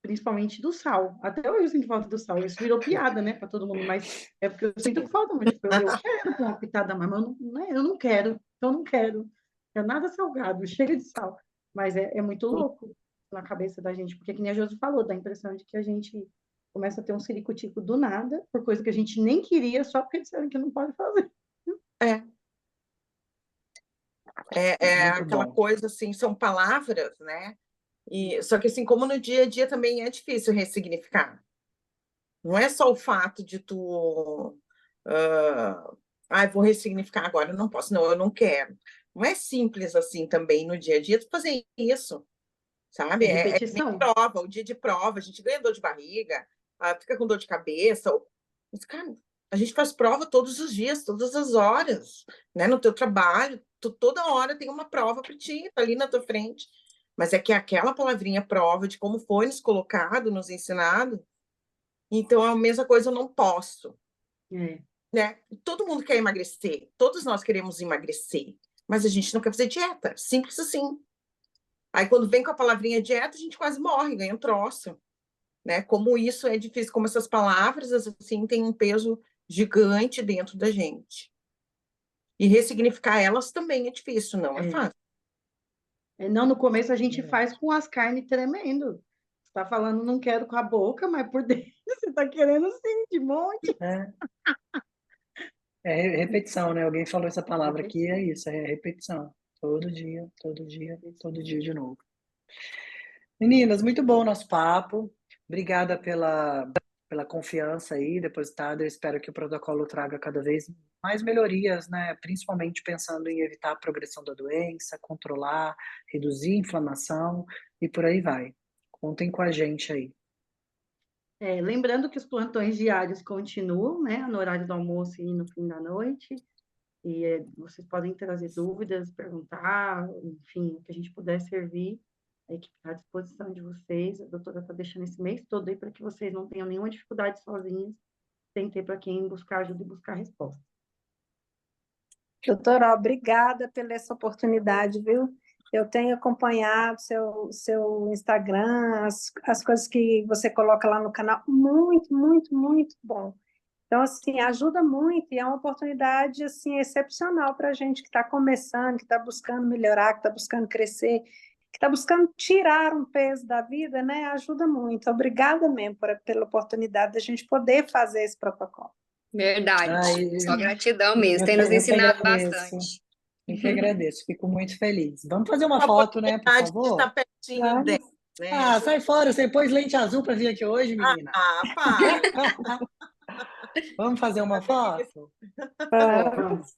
principalmente do sal. Até hoje eu sinto falta do sal. Isso virou piada, né, para todo mundo, mas é porque eu sinto falta, mas tipo, eu quero pôr uma pitada a mais, mas eu não quero, eu não quero. É nada salgado, chega de sal. Mas é muito louco na cabeça da gente, porque que nem a Josi falou, dá a impressão de que a gente começa a ter um ciricutico do nada, por coisa que a gente nem queria, só porque disseram que não pode fazer. é, é Muito aquela bom. coisa assim, são palavras, né? E só que assim, como no dia a dia também é difícil ressignificar. Não é só o fato de tu vou ressignificar agora, eu não posso, não, eu não quero. Não é simples assim também no dia a dia tu fazer isso. sabe? É É que nem repetição. prova, o dia de prova, a gente ganha dor de barriga, fica com dor de cabeça. Mas, cara, a gente faz prova todos os dias, todas as horas, né? No teu trabalho, toda hora tem uma prova para ti, tá ali na tua frente. Mas é que aquela palavrinha prova de como foi nos colocado, nos ensinado, então é a mesma coisa, eu não posso, É. né? Todo mundo quer emagrecer, todos nós queremos emagrecer, mas a gente não quer fazer dieta, simples assim. Aí quando vem com a palavrinha dieta, a gente quase morre, ganha um troço, né? Como isso é difícil, como essas palavras assim têm um peso gigante dentro da gente. E ressignificar elas também é difícil, não é É. fácil. Não, no começo a gente Verdade. faz com as carnes tremendo. Você tá falando não quero com a boca, mas por dentro você tá querendo sim, de monte. É repetição, né? Alguém falou essa palavra aqui, é isso, é repetição. Todo dia, todo dia, todo dia de novo. Meninas, muito bom o nosso papo. Obrigada pela confiança aí depositada. Eu espero que o protocolo traga cada vez mais melhorias, né? Principalmente pensando em evitar a progressão da doença, controlar, reduzir a inflamação e por aí vai. Contem com a gente aí. Lembrando que os plantões diários continuam, né? No horário do almoço e no fim da noite. E vocês podem trazer dúvidas, perguntar, enfim, o que a gente puder servir. A equipe está à disposição de vocês. A doutora está deixando esse mês todo aí para que vocês não tenham nenhuma dificuldade sozinhos. Tem que ter para quem buscar ajuda e buscar resposta. Doutora, obrigada pela essa oportunidade, viu? Eu tenho acompanhado seu Instagram, as coisas que você coloca lá no canal, muito, muito, muito bom. Então, assim, ajuda muito e é uma oportunidade, assim, excepcional para a gente que está começando, que está buscando melhorar, que está buscando crescer, que está buscando tirar um peso da vida, né? Ajuda muito. Obrigada mesmo pela oportunidade de a gente poder fazer esse protocolo. Verdade. Ai, Só gratidão mesmo. Tem nos eu que ensinado agradeço. bastante. Eu que agradeço, fico muito feliz. Vamos fazer uma Uma foto, né, por oportunidade de estar favor? pertinho Vamos. dela, né? Ah, sai fora, você pôs lente azul para vir aqui hoje, menina. Para! Vamos fazer uma foto? Vamos.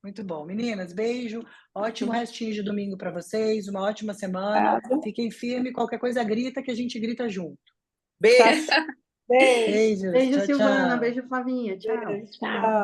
Muito bom. Meninas, beijo. Ótimo restinho de domingo para vocês. Uma ótima semana. Fiquem firmes. Qualquer coisa grita que a gente grita junto. Beijo! Beijo. Beijos. Beijo, Tchau, Silvana. tchau. Beijo, Flavinha. Tchau. Tchau.